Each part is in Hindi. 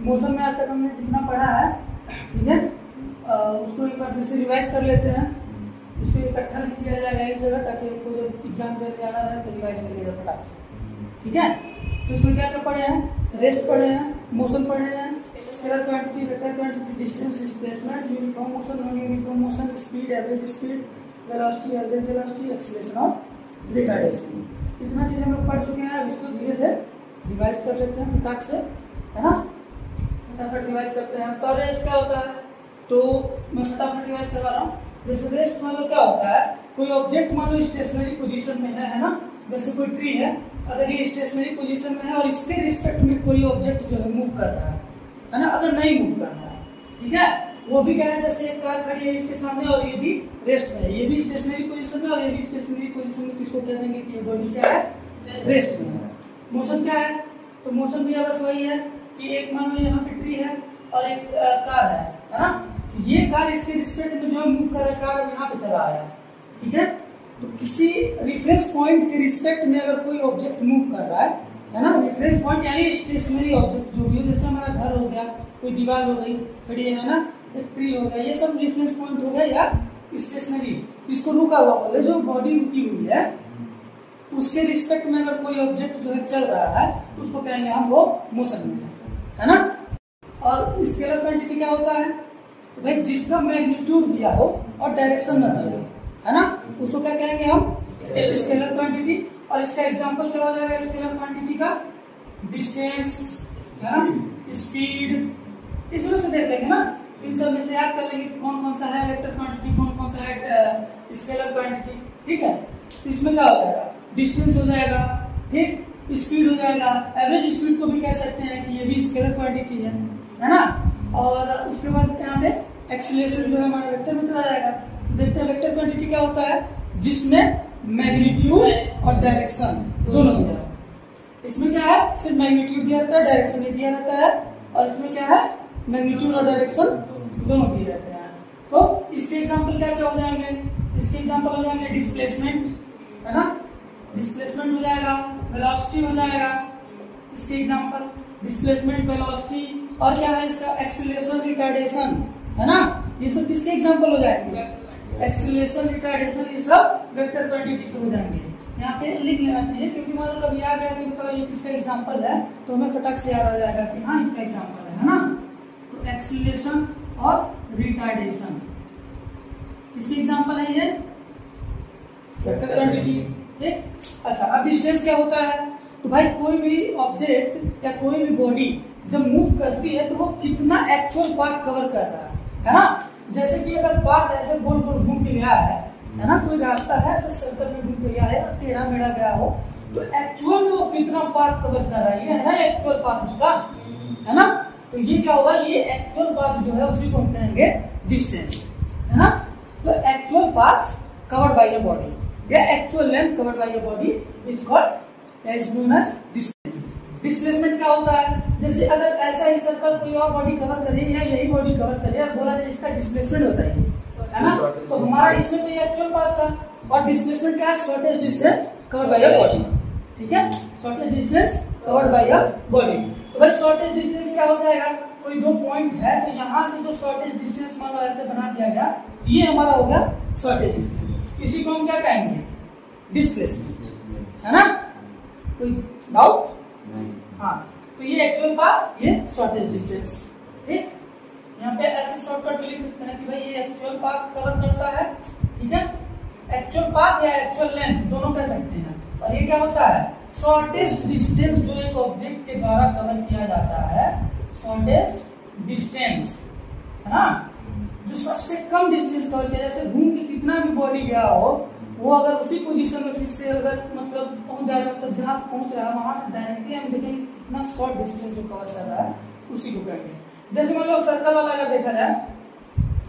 मोशन में आज तक हमने जितना पढ़ा है, ठीक है, उसको एक बार फिर से रिवाइज कर लेते हैं। इसको इकट्ठा लिख लिया जाएगा एक जगह, ताकि आपको जब एग्जाम देने जाना है तो रिवाइज कर लिया फटाक से, ठीक है। तो इसमें क्या क्या पढ़े हैं? रेस्ट पढ़े हैं, मोशन पढ़े हैं, scalar quantity, vector quantity, distance, displacement, uniform motion, non uniform motion, speed, average speed, velocity, average velocity, acceleration और रिटार्डेशन। इतना चीज हम लोग पढ़ चुके हैं। अब इसको धीरे से रिवाइज कर लेते हैं फटाक से, है ना। फटाफट रिवाइज करते हैं। तो रेस्ट क्या होता है? तो मैं फटाफट रिवाइज करवा रहा हूँ। जैसे रेस्ट मान लो क्या होता है, कोई ऑब्जेक्ट मान लो स्टेशनरी पोजीशन में है ना। जैसे कोई ट्री है, अगर ये स्टेशनरी पोजीशन में है और इसके रिस्पेक्ट में कोई ऑब्जेक्ट जो है मूव कर रहा है ना, अगर नहीं मूव कर रहा है, ठीक है, वो भी क्या है, जैसे एक कार खड़ी है इसके सामने और ये भी रेस्ट में है, ये भी स्टेशनरी पोजीशन में और ये भी स्टेशनरी पोजीशन में, किसको कह देंगे कि ये बॉडी क्या है, रेस्ट में है। मोशन क्या है? तो मोशन भी बस वही है कि एक मान लो यहाँ पे ट्री है और एक कार है ना। ये कार इसके रिस्पेक्ट में जो है मूव कर रहा है, कार यहाँ पे चला आया, ठीक है। तो किसी रेफरेंस पॉइंट के रिस्पेक्ट में अगर कोई ऑब्जेक्ट मूव कर रहा है ना, रेफरेंस पॉइंट यानी स्टेशनरी ऑब्जेक्ट जो भी हो, जैसे हमारा घर हो गया, कोई दीवार हो गई खड़ी है ना, एक ट्री हो गया, ये सब रेफरेंस पॉइंट हो गया या स्टेशनरी। इसको रुका हुआ बोले, जो बॉडी रुकी हुई है उसके रिस्पेक्ट में अगर कोई ऑब्जेक्ट जो है चल रहा है, उसको कहेंगे हम वो मोशन में है ना। और स्केलर क्वांटिटी क्या होता है? तो भाई जिसका मैग्नीट्यूड दिया हो और डायरेक्शन न दिया हो, है ना, उसको क्या कहेंगे हम? Scalar quantity. और इसका एग्जांपल क्या हो जाएगा स्केलर क्वांटिटी का? डिस्टेंस, है ना, स्पीड। इसमें से देख लेंगे ना, इन सब में से याद कर लेंगे कौन कौन सा है वेक्टर क्वांटिटी, कौन कौन सा है स्केलर क्वांटिटी, ठीक है। तो इसमें क्या हो जाएगा? डिस्टेंस हो जाएगा, ठीक, स्पीड हो जाएगा, एवरेज स्पीड को भी कह सकते हैं कि ये भी स्केलर क्वांटिटी है ना। और उसके बाद यहाँ पे एक्सीलरेशन जो है हमारा वेक्टर में चला जाएगा। तो देखते हैं वेक्टर क्वांटिटी क्या होता है, जिसमें मैग्नीट्यूड और डायरेक्शन दोनों दिया है। इसमें क्या है, सिर्फ मैग्नीट्यूड दिया रहता है, डायरेक्शन नहीं दिया रहता है। और इसमें क्या है, मैग्नीट्यूड और डायरेक्शन दोनों दिए रहते हैं। तो इसके एग्जाम्पल क्या क्या हो जाएंगे? इसके एग्जाम्पल हो जाएंगे डिस्प्लेसमेंट, है ना, डिस्प्लेसमेंट हो जाएगा, वेलोसिटी हो जाएगा, इसके एग्जांपल डिस्प्लेसमेंट, वेलोसिटी। और क्या है इसका? एक्सीलरेशन, रिटार्डेशन, है ना। ये सब किसके एग्जांपल हो जाएंगे? एक्सीलरेशन, रिटार्डेशन, ये सब वेक्टर क्वांटिटी के हो जाएंगे। यहाँ पे लिख लेना चाहिए, क्योंकि मतलब कभी याद है कि मतलब ये किसका एग्जांपल है, तो हमें फटाक से याद आ जाएगा कि हाँ इसका एग्जांपल है ना। तो एक्सीलरेशन और रिटार्डेशन इसके एग्जांपल है ये वेक्टर क्वांटिटी, ठीक। अच्छा, अब डिस्टेंस क्या होता है? तो भाई कोई भी ऑब्जेक्ट या कोई भी बॉडी जब मूव करती है तो वो कितना एक्चुअल पाथ कवर कर रहा है ना। जैसे कि अगर पाथ ऐसे गोल गोल घूम के गया है ना, कोई रास्ता है ऐसे सर्कल में घूम के गया है, टेढ़ा मेढ़ा गया हो, तो एक्चुअल वो कितना पाथ कवर कर रहा है, ये है एक्चुअल पाथ उसका, है ना। तो ये क्या होगा, ये एक्चुअल पाथ जो है उसी को हम कहेंगे डिस्टेंस, है ना। तो actual path covered by your body या actual length covered by your body is called as known as distance. Displacement क्या होता है? जैसे अगर ऐसा ही सर्कल कोई और बॉडी कवर करे या यही बॉडी कवर करे और बोला जाए इसका डिस्प्लेसमेंट होता है ना, तो हमारा इसमें तो ये एक्चुअल पाथ था। और डिस्प्लेसमेंट क्या है? Shortest distance covered by your body, ठीक है, shortest distance covered by your body. तो भाई शॉर्टेस्ट डिस्टेंस क्या हो जाएगा? कोई दो पॉइंट है, तो यहाँ से जो शॉर्टेस्ट डिस्टेंस मान लो ऐसे बना दिया गया, तो ये हमारा हो गया शॉर्टेस्ट डिस्टेंस। इसी को हम क्या कहेंगे? डिस्प्लेसमेंट, है ना। कोई डाउट? हाँ, तो ये एक्चुअल पाथ, ये शॉर्टेस्ट डिस्टेंस, ठीक। यहाँ पे ऐसे शॉर्टकट में लिख सकते हैं कि भाई ये एक्चुअल पाथ कवर करता है, ठीक है। एक्चुअल पाथ या एक्चुअल लेंथ दोनों कह सकते हैं। और ये क्या होता है? शॉर्टेस्ट डिस्टेंस जो एक ऑब्जेक्ट के द्वारा कवर किया जाता है, शॉर्टेस्ट डिस्टेंस, है ना, जो सबसे कम डिस्टेंस कवर किया। जैसे घूम के कितना भी बॉडी गया हो, वो अगर उसी पोजीशन में फिर से अगर मतलब पहुंच जाएगा, मतलब जहां पहुंच रहा है वहां से डायरेक्टली हम देखेंगे कितना शॉर्ट डिस्टेंस जो कवर कर रहा है, उसी को कहेंगे। जैसे मान लो सर्कल वाला अगर देखा जाए,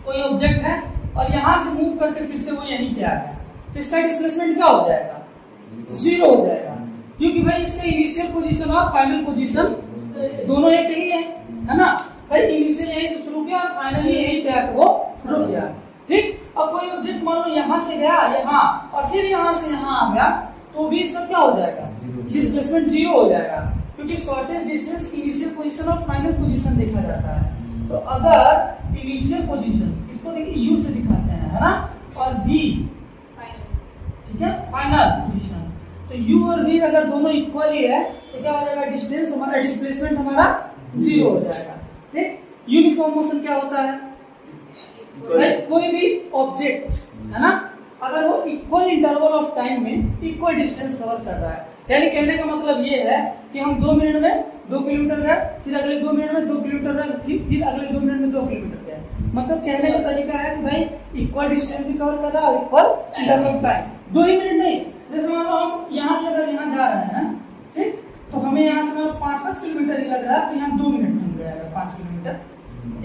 कोई ऑब्जेक्ट है और यहाँ से मूव करके फिर से वो यहीं पे आ गया, तो इसका डिस्प्लेसमेंट क्या हो जाएगा? 0 हो जाएगा, क्योंकि भाई इसका इनिशियल पोजीशन और फाइनल पोजीशन दोनों एक ही है ना। भाई इनिशियल यहीं से शुरू किया और फाइनली यहीं पे आकर वो रुक गया, ठीक। और कोई ऑब्जेक्ट मान लो यहाँ से गया यहाँ और फिर यहाँ से यहाँ आ गया, तो भी सब क्या हो जाएगा? डिस्प्लेसमेंट 0 हो जाएगा। क्योंकि शॉर्टेस्ट डिस्टेंस इनिशियल पोजीशन और फाइनल पोजीशन देखा जाता है। तो अगर इनिशियल पोजीशन इसको देखिए यू से दिखाते हैं, है ना, और वी, ठीक है, फाइनल पोजीशन। तो यू और वी अगर दोनों इक्वली है तो क्या हो जाएगा, डिस्टेंस हमारा, डिस्प्लेसमेंट हमारा 0 हो जाएगा। ठीक, यूनिफॉर्म मोशन क्या होता है, कोई भी ऑब्जेक्ट, है ना, अगर वो इक्वल इंटरवल ऑफ टाइम में इक्वल डिस्टेंस कवर कर रहा है, यानी कहने का मतलब ये है कि हम 2 मिनट में 2 किलोमीटर गए, फिर अगले 2 मिनट में 2 किलोमीटर गए, फिर अगले 2 मिनट में 2 किलोमीटर गए। मतलब कहने का तरीका है कि भाई इक्वल डिस्टेंस भी कवर कर रहा है और equal interval of time, 2 he minute नहीं। जैसे मान लो हम यहाँ से अगर यहाँ जा रहे हैं, ठीक, तो हमें यहाँ से 5-5 किलोमीटर ही लग रहा है, तो यहाँ 2 मिनट में हो जाएगा 5 किलोमीटर।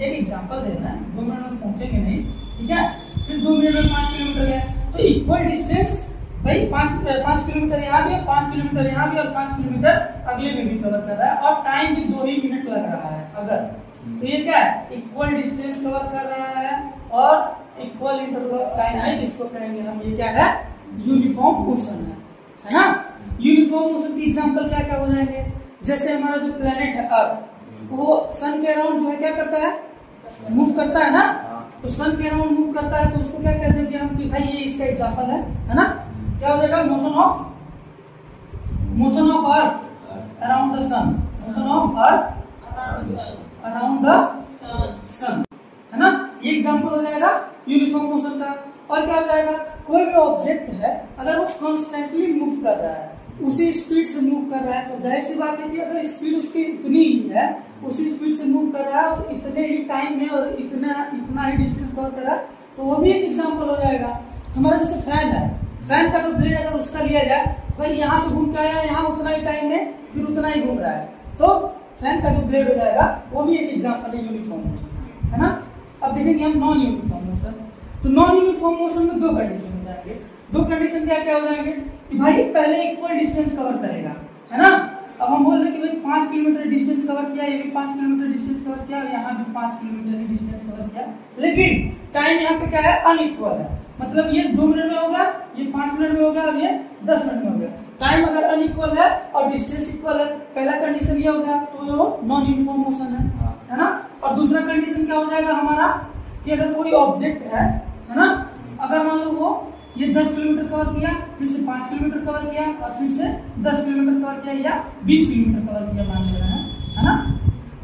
एक एग्जाम्पल देना है, 2 मिनट में पहुंचेंगे नहीं, ठीक है, फिर 2 मिनट में 5 किलोमीटर गए, तो इक्वल डिस्टेंस भाई 5 किलोमीटर यहाँ भी है, 5 किलोमीटर यहाँ भी और 5 किलोमीटर अगले में भी कवर कर रहा है, और टाइम भी 2 ही मिनट लग रहा है अगर, तो ये क्या है, इक्वल डिस्टेंस कवर कर रहा है और इक्वल इंटरवल ऑफ टाइम है, जिसको कहेंगे हम, ये क्या है, यूनिफॉर्म मोशन है ना। यूनिफॉर्म मोशन की एग्जांपल क्या क्या हो जाएंगे, जैसे हमारा जो प्लेनेट है अर्थ, वो सन के अराउंड जो है क्या करता है, मूव करता है ना, तो सन के अराउंड मूव करता है, तो उसको क्या कहते हैं कि हम, कि भाई ये इसका एग्जांपल है ना, क्या हो जाएगा, motion of earth around the sun, motion of earth around the sun, है ना, ये एग्जांपल हो जाएगा यूनिफॉर्म मोशन का। और क्या हो जाएगा, कोई भी ऑब्जेक्ट है अगर वो कॉन्स्टेंटली मूव कर रहा है, उसी स्पीड से मूव कर रहा है, तो जाहिर सी बात है कि अगर स्पीड उसकी इतनी ही है, उसी स्पीड से मूव कर रहा है और इतने ही टाइम में और इतना ही डिस्टेंस कवर कर रहा है, तो वो भी एक एग्जांपल हो जाएगा। हमारा जैसे फैन है, फैन का जो ब्लेड अगर उसका लिया जाए, भाई यहाँ से घूम के आया, यहाँ उतना ही टाइम में फिर उतना ही घूम रहा है, तो फैन का जो ब्लेड हो जाएगा वो भी एक एग्जांपल है यूनिफॉर्म मोशन, है ना। अब देखेंगे हम नॉन यूनिफॉर्म मोशन। तो नॉन यूनिफॉर्म मोशन में 2 कंडीशन हो जाएंगे। 2 कंडीशन क्या क्या हो जाएंगे कि भाई पहले इक्वल डिस्टेंस कवर करेगा, है ना। अब हम बोल रहे कि भाई 5 किलोमीटर डिस्टेंस कवर किया, ये भी 5 किलोमीटर डिस्टेंस कवर किया, यहाँ भी 5 किलोमीटर ही डिस्टेंस कवर किया, लेकिन टाइम यहाँ पे क्या है, अनइक्वल है। मतलब ये 2 मिनट में हो गया, ये 5 मिनट में हो गया और ये 10 मिनट में हो गया। टाइम अगर अनइक्वल है और डिस्टेंस इक्वल है, पहला कंडीशन ये हो गया, तो ये नॉन यूनिफॉर्म मोशन है ना। और दूसरा कंडीशन क्या हो जाएगा हमारा, कि अगर कोई ऑब्जेक्ट है ना, अगर मान लो वो ये 10 किलोमीटर कवर किया, फिर से 5 किलोमीटर कवर किया और फिर से 10 किलोमीटर कवर किया या 20 किलोमीटर कवर किया मान ले रहे हैं, है ना।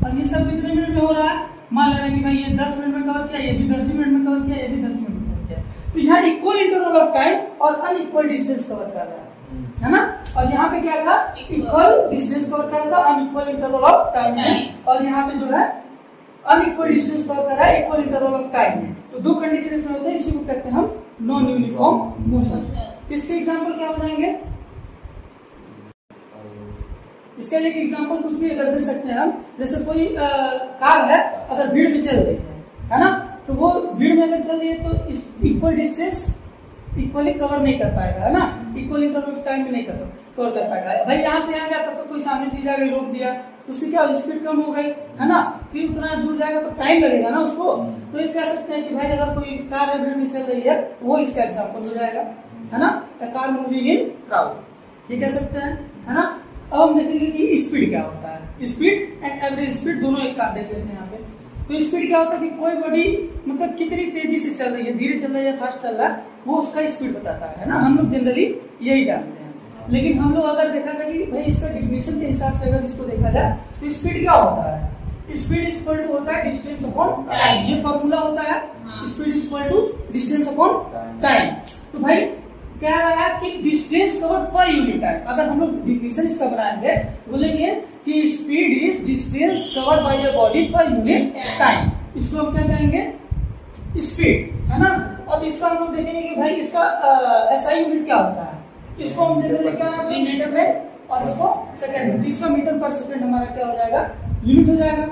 और ये सब कितने मिनट में हो रहा है, मान ले रहे हैं कि भाई ये 10 मिनट में कवर किया, ये भी 10 मिनट में कवर किया, ये भी 10 मिनट में कवर किया, तो यहाँ इक्वल इंटरवल ऑफ टाइम और अनइक्वल डिस्टेंस कवर कर रहा है ना। और यहाँ पे क्या था, इक्वल डिस्टेंस कवर कर रहा था, अनइक्वल इंटरवल ऑफ टाइम में, और यहाँ पे जो है अनइक्वल डिस्टेंस कवर कर रहा है इक्वल इंटरवल ऑफ टाइम में। तो 2 कंडीशन इसमें होते हैं, इसी को कहते हैं हम नॉन यूनिफॉर्म मोशन। इसके एग्जांपल क्या हो जाएंगे, इसका एक एग्जांपल कुछ भी अगर दे सकते हैं हम, जैसे कोई कार है अगर भीड़ में चल रही है ना, तो वो भीड़ में अगर चल रही है तो इक्वल डिस्टेंस इक्वली कवर नहीं कर पाएगा, है ना, इक्वल इंटरवल ऑफ टाइम में नहीं कवर कर पाएगा। भाई यहाँ से यहाँ गया तब तो कोई सामने चीज आ गई, रोक दिया, उससे क्या स्पीड कम हो गई, है ना, फिर उतना दूर जाएगा तो टाइम लगेगा ना उसको। तो ये कह सकते हैं कि भाई अगर कोई कार भीड़ में चल रही है, वो इसका एग्जांपल हो जाएगा, है ना, कार मूविंग इन क्राउड, ये कह सकते हैं, है ना। अब हम देखेंगे कि स्पीड क्या होता है, स्पीड एंड एवरेज स्पीड दोनों एक साथ देख लेते हैं यहाँ पे। तो स्पीड क्या होता है कि कोई बॉडी मतलब कितनी तेजी से चल रही है, धीरे चल रही है, फास्ट चल रहा है, वो उसका स्पीड बताता है ना। हम लोग जनरली यही जानते हैं, लेकिन हम लोग अगर देखा जाए कि भाई इसका डिफिनेशन के हिसाब से अगर इसको देखा जाए तो स्पीड क्या होता है, स्पीड इक्वल टू होता है डिस्टेंस अपॉन टाइम, ये फॉर्मूला होता है, speed equal to distance upon time. तो भाई कह रहा है कि distance cover per unit time. अगर हम लोग डिफिनेशन इसका बनाएंगे, बोलेंगे कि speed is distance covered by a body per unit time, इसको हम क्या कहेंगे, स्पीड, है ना। अब इसका हम लोग देखेंगे कि भाई इसका एसआई यूनिट क्या होता है, इसको हम जनरली क्या करते हैं मीटर में, और इसको सेकंड में, तो इसका मीटर पर सेकंड हमारा क्या हो जाएगा, यूनिट हो जाएगा,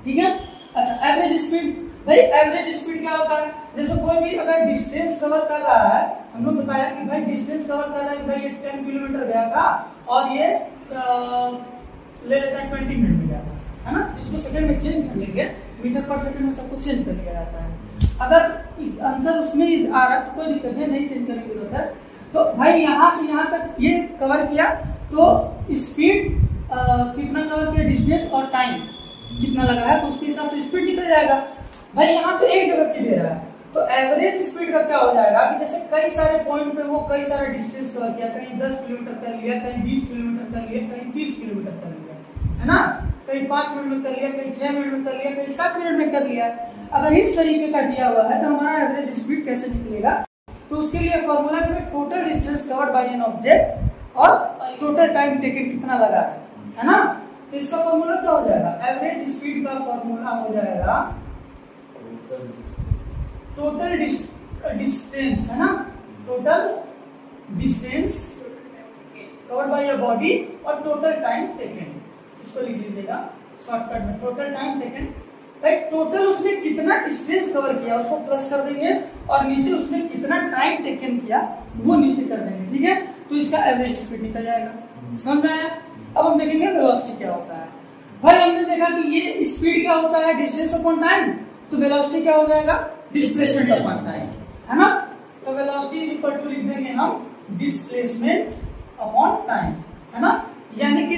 ठीक है। अच्छा एवरेज स्पीड, भाई एवरेज स्पीड क्या होता है, जैसे कोई भी अगर डिस्टेंस कवर कर रहा है, हम लोग बताया कि भाई डिस्टेंस कवर कर रहा है, भाई ये 10 किलोमीटर गया था और ये ले लेता है 20 मिनट में गया था, है ना। इसको सेकंड में चेंज कर लेंगे, मीटर पर सेकंड में सबको चेंज कर लिया जाता है। अगर आंसर उसमें आ रहा है तो कोई दिक्कत नहीं, चेंज करने की जरूरत है। तो भाई यहाँ से यहाँ तक ये कवर किया, तो स्पीड कितना कवर किया डिस्टेंस और टाइम कितना लगा है, तो उसके हिसाब से स्पीड निकल जाएगा। भाई यहाँ तो एक जगह की दे रहा है, तो एवरेज स्पीड का क्या हो जाएगा कि जैसे कई सारे पॉइंट पे वो कई सारा डिस्टेंस कवर किया, कहीं 10 किलोमीटर कर लिया, कहीं 20 किलोमीटर कर लिया, कहीं 30 किलोमीटर कर लिया, है ना, कहीं 5 मिनट में कर लिया, कहीं 6 मिनट में कर लिया, कहीं 7 मिनट में कर लिया। अगर इस तरीके का दिया हुआ है तो हमारा एवरेज स्पीड कैसे निकलेगा, तो उसके लिए फॉर्मूला में total distance covered by an object और टोटल टाइम टेकन कितना लगा है ना। तो इसका फॉर्मूला क्या हो जाएगा, एवरेज स्पीड का फॉर्मूला हो जाएगा टोटल डिस्टेंस, है ना, total distance covered by your body और टोटल टाइम टेकन। इसको लिख लीजिएगा शॉर्टकट में, total time taken. Right, total उसने कितना डिस्टेंस कवर किया उसको प्लस कर देंगे और नीचे उसने कितना टाइम टेकन किया वो नीचे कर देंगे, ठीक है। तो इसका एवरेज स्पीड निकल जाएगा। समझ में आया? अब हम देखेंगे वेलोसिटी क्या होता है। भाई हमने देखा कि ये स्पीड क्या होता है, डिस्टेंस अपॉन टाइम, तो वेलोसिटी क्या हो जाएगा, डिस्प्लेसमेंट अपॉन टाइम, है ना। तो वेलोसिटी इज इक्वल टू लिख देंगे हम डिस्प्लेसमेंट अपॉन टाइम, है ना, यानी कि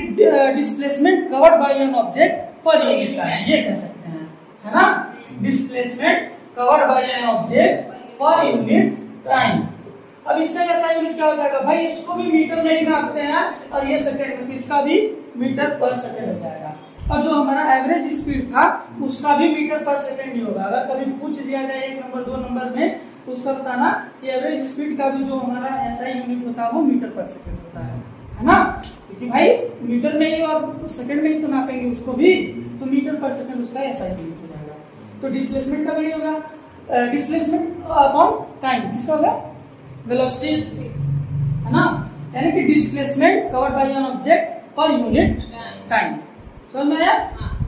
displacement covered by an object पर यूनिट टाइम, ये कह सकते हैं, है ना, displacement covered by an object पर यूनिट टाइम। अब इसका ऐसा यूनिट क्या हो जाएगा, भाई इसको भी मीटर में ही नापते हैं और ये सेकंड में, इसका भी मीटर पर सेकंड हो जाएगा। और जो हमारा एवरेज स्पीड था उसका भी मीटर पर सेकंड ही होगा। अगर कभी पूछ दिया जाए 1 नंबर 2 नंबर में तो उसका बताना कि एवरेज स्पीड का भी जो हमारा ऐसा यूनिट होता है वो मीटर पर सेकंड होता है ना, क्योंकि भाई मीटर में ही और सेकंड में ही तो नापेंगे उसको भी, तो मीटर पर सेकंड उसका ऐसा यूनिट हो जाएगा। तो डिस्प्लेसमेंट का भी होगा डिस्प्लेसमेंट अपॉन टाइम, किसका होगा, वेलोसिटी, है ना, यानी कि displacement covered by an object पर यूनिट टाइम। समझ में आया?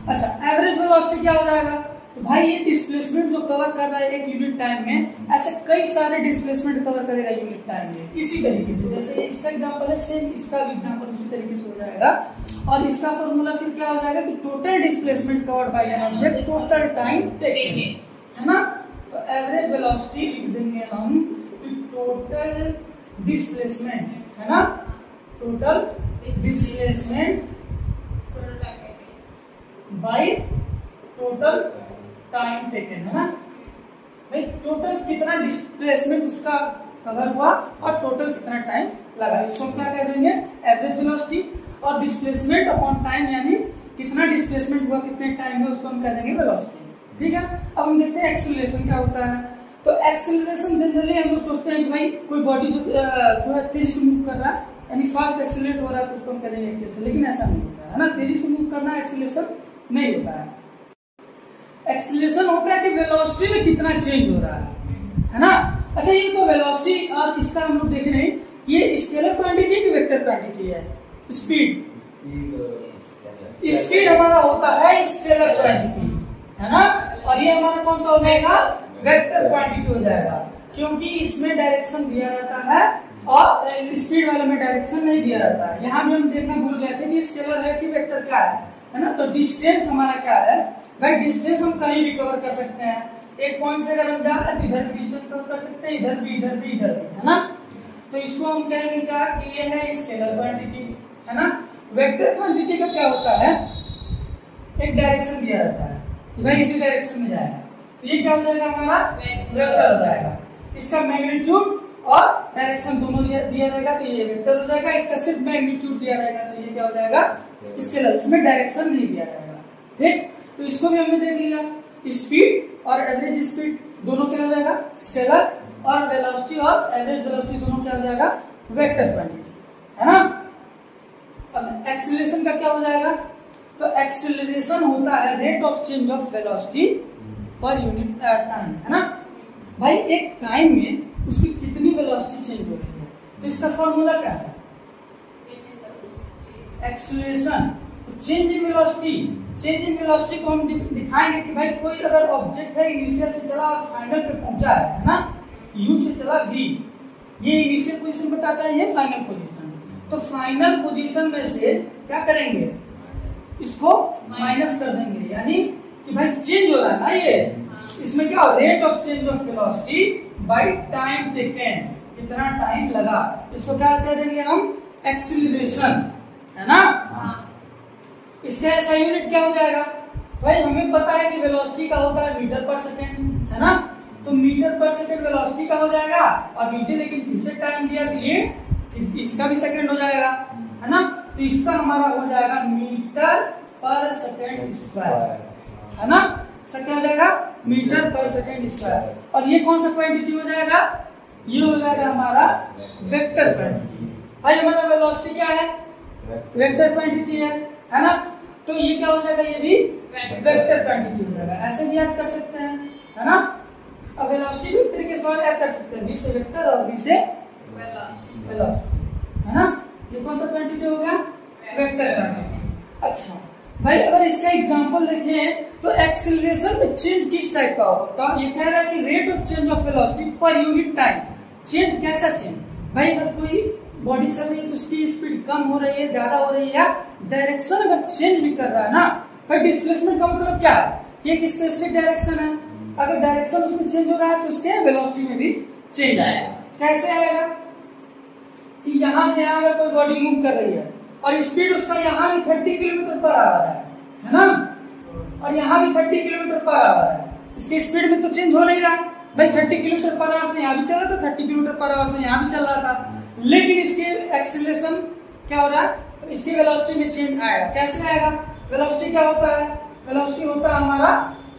अच्छा, एवरेज वेलोसिटी क्या हो जाएगा, तो भाई ये डिस्प्लेसमेंट जो कवर कर रहा है एक यूनिट टाइम में, ऐसे कई सारे डिस्प्लेसमेंट कवर करेगा यूनिट टाइम में इसी तरीके से। जैसे इसका एग्जांपल है, सेम इसका भी एग्जांपल उसी तरीके से हो जाएगा। और इसका फॉर्मूला फिर क्या हो जाएगा कि total displacement covered by an object total time taken, है ना। तो एवरेज वेलोसिटी लिख देंगे हम टोटल डिस्प्लेसमेंट, है ना, total displacement by total time taken, है ना। भाई टोटल कितना डिस्प्लेसमेंट उसका कवर हुआ और टोटल कितना टाइम लगा, इसको क्या कह देंगे, एवरेज वेलोसिटी। और डिस्प्लेसमेंट अपॉन टाइम यानी कितना डिस्प्लेसमेंट हुआ कितने टाइम में, उसको हम कह देंगे वेलोसिटी, ठीक है। अब हम देखते हैं एक्सीलरेशन क्या होता है। तो एक्सीलरेशन जनरली हम लोग सोचते हैं कि भाई कोई बॉडी जो है तेजी से मूव कर रहा है, यानी फास्ट एक्सीलरेट हो रहा है, तो उसको हम कह देंगे एक्सीलरेशन, लेकिन ऐसा नहीं होता है ना। तेजी से मूव करना एक्सीलरेशन नहीं होता है। एक्सीलरेशन होता है कि वेलोसिटी में कितना चेंज हो रहा है ना। अच्छा, ये तो वेलोसिटी और इसका हम लोग देख रहे हैं, ये स्केलर क्वांटिटी की वेक्टर क्वांटिटी है। स्पीड हमारा होता है स्केलर क्वांटिटी, है ना, और ये हमारा कौन सा हो जाएगा, वेक्टर क्वांटिटी हो जाएगा, क्योंकि इसमें डायरेक्शन दिया रहता है और स्पीड वाले में डायरेक्शन नहीं दिया रहता है। यहाँ भी हम देखना भूल गए थे कि स्केलर है कि वेक्टर क्या है ना। तो डिस्टेंस हमारा क्या है, भाई डिस्टेंस हम कहीं भी कवर कर सकते हैं। एक पॉइंट से अगर हम जा रहे हैं तो इधर भी डिस्टेंस कवर कर सकते हैं, इधर भी, इधर भी, इधर भी, है ना। तो इसको हम कहेंगे क्या कि ये है स्केलर क्वांटिटी, है ना। वेक्टर क्वांटिटी का क्या होता है, एक डायरेक्शन दिया रहता है कि भाई इसी डायरेक्शन में जाएगा, तो ये क्या हो जाएगा हमारा वेक्टर हो जाएगा। इसका मैग्नीट्यूड और डायरेक्शन दोनों दिया रहेगा तो ये वेक्टर हो जाएगा। इसका सिर्फ मैग्नीट्यूड दिया रहेगा तो ये क्या हो जाएगा स्केलर, इसमें डायरेक्शन नहीं दिया रहेगा, ठीक। तो इसको भी हमने देख लिया, स्पीड और एवरेज स्पीड दोनों क्या हो जाएगा स्केलर, और वेलोसिटी और एवरेज वेलोसिटी दोनों क्या हो जाएगा वेक्टर क्वांटिटी, है ना। अब एक्सीलरेशन का क्या हो जाएगा, तो एक्सीलरेशन होता है rate of change of velocity पर यूनिट टाइम, है ना। भाई एक टाइम में उसकी कितनी वेलोसिटी चेंज हो रही है, तो इसका फॉर्मूला क्या है, acceleration change in velocity. Change in velocity को हम दिखाएंगे कि भाई कोई अगर ऑब्जेक्ट है इनिशियल से चला और फाइनल पे पहुंचा है ना, यू से चला वी, ये इनिशियल पोजीशन बताता है, ये फाइनल पोजीशन। तो फाइनल पोजीशन में से क्या करेंगे, इसको माइनस कर देंगे, यानी कि भाई चेंज हो रहा है ना ये, इसमें क्या rate of change of velocity by time taken, कितना टाइम लगा, इसको क्या कह देंगे हम एक्सीलरेशन, है ना। इसका ऐसा यूनिट क्या हो जाएगा भाई, हमें पता है कि वेलोसिटी का होता है मीटर पर सेकेंड, है ना, तो मीटर पर सेकेंड वेलोसिटी का हो जाएगा, और नीचे लेकिन फिर से टाइम दिया तो ये इसका भी सेकेंड हो जाएगा, है ना, तो इसका हमारा हो जाएगा मीटर पर सेकेंड स्क्वायर, है ना, इसका क्या हो जाएगा मीटर पर सेकेंड स्क्वायर। और ये कौन सा क्वांटिटी हो जाएगा, ये हो जाएगा हमारा वेक्टर क्वांटिटी। भाई हमारा वेलोसिटी क्या है, वेक्टर क्वांटिटी है ना, तो ये क्या हो जाएगा, ये भी वेक्टर क्वांटिटी हो जाएगा। ऐसे भी याद कर सकते हैं, है ना। अब वेलोसिटी भी तरीके से और याद कर सकते हैं, v से वेक्टर और v से वेलोसिटी, है ना। ये कौन सा क्वांटिटी हो गया, वेक्टर क्वांटिटी। अच्छा भाई अगर इसका एग्जांपल देखें तो एक्सीलरेशन में चेंज किस टाइप का होगा, तो ये कह रहा है कि rate of change of velocity पर यूनिट टाइम। चेंज कैसा चेंज भाई, अगर कोई बॉडी चल रही है तो उसकी स्पीड कम हो रही है, ज्यादा हो रही है, या डायरेक्शन अगर चेंज भी कर रहा है ना भाई। डिस्प्लेसमेंट का मतलब क्या है, ये एक स्पेसिफिक डायरेक्शन है, अगर डायरेक्शन उसमें चेंज हो रहा है तो उसके वेलोसिटी में भी चेंज आएगा। कैसे आएगा कि यहाँ से यहाँ अगर कोई बॉडी मूव कर रही है और स्पीड उसका यहाँ भी 30 किलोमीटर पर आवर है ना, और यहाँ भी 30 किलोमीटर पर आवर है, इसकी स्पीड में तो चेंज हो नहीं रहा भाई। 30 किलोमीटर पर आवर से यहाँ भी चल रहा था, 30 किलोमीटर पर आवर से यहाँ भी चल रहा था, लेकिन इसके एक्सीलरेशन क्या हो रहा है, इसकी वेलोसिटी में चेंज आएगा। कैसे आएगा, वेलोसिटी क्या होता है, वेलोसिटी होता है हमारा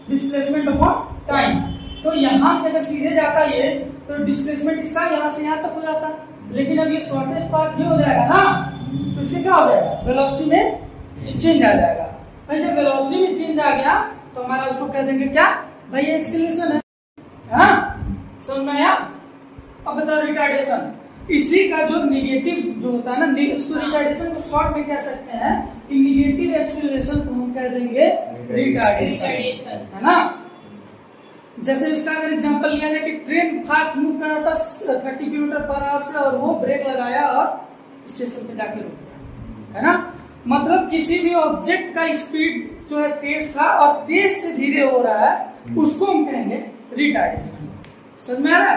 डिस्प्लेसमेंट अपॉन टाइम। तो यहाँ से अगर सीधे जाता ये तो डिस्प्लेसमेंट इसका यहाँ से यहाँ तक हो जाता, लेकिन अब ये शॉर्टेस्ट पाथ ये हो जाएगा ना, तो इससे क्या हो जाएगा, वेलोसिटी में चेंज आ जाएगा। भाई जब वेलोसिटी में चेंज आ गया तो हमारा उसको कह देंगे क्या भाई, ये एक्सीलरेशन है, समझ में आया। अब बताओ रिटार्डेशन, इसी का जो निगेटिव जो होता है ना, उसको रिटार्डेशन को शॉर्ट में कह सकते हैं कि निगेटिव एक्सीलरेशन को हम कह देंगे रिटार्डेशन, है ना। जैसे इसका अगर एग्जांपल लिया जाए कि ट्रेन फास्ट मूव कर रहा था 30 किलोमीटर पर आवर से, और वो ब्रेक लगाया और स्टेशन पे जाके रुक गया, है ना। मतलब किसी भी ऑब्जेक्ट का स्पीड जो है तेज था और तेज से धीरे हो रहा है, उसको हम कहेंगे रिटार्डेशन। समझ में आ रहा है,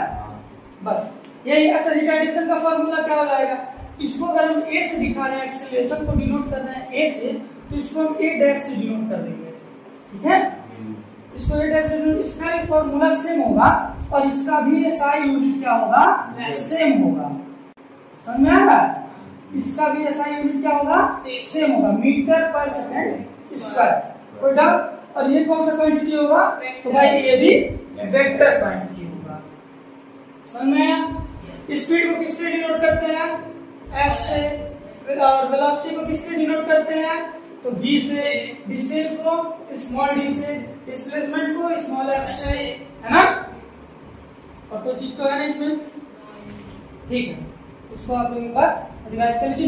बस यही। अच्छा रिटार्डेशन का फॉर्मूला क्या हो जाएगा, इसको अगर हम ए से दिखा रहे हैं, एक्सीलरेशन को डिनोट कर रहे हैं ए से, तो इसको हम ए डैश से डिनोट कर देंगे, ठीक है। इसको ए डैश से डिनोट, इसका भी फॉर्मूला सेम होगा और इसका भी एसआई यूनिट क्या होगा, सेम होगा। समझ में आ रहा है, इसका भी एसआई यूनिट क्या होगा, सेम होगा, मीटर पर सेकेंड स्क्वायर, कोई डाउट। और ये कौन सा क्वांटिटी होगा, तो भाई ये भी वेक्टर क्वांटिटी होगा। समझ में आया। स्पीड को किससे डिनोट करते हैं, एस से, और वेलोसिटी को किससे डिनोट करते हैं, तो v से, डिस्टेंस को स्मॉल d से, डिस्प्लेसमेंट को स्मॉल f से, है ना। और कोई चीज तो है ना इसमें, ठीक है, इसको आप लोग एक बार रिवाइज कर लीजिए।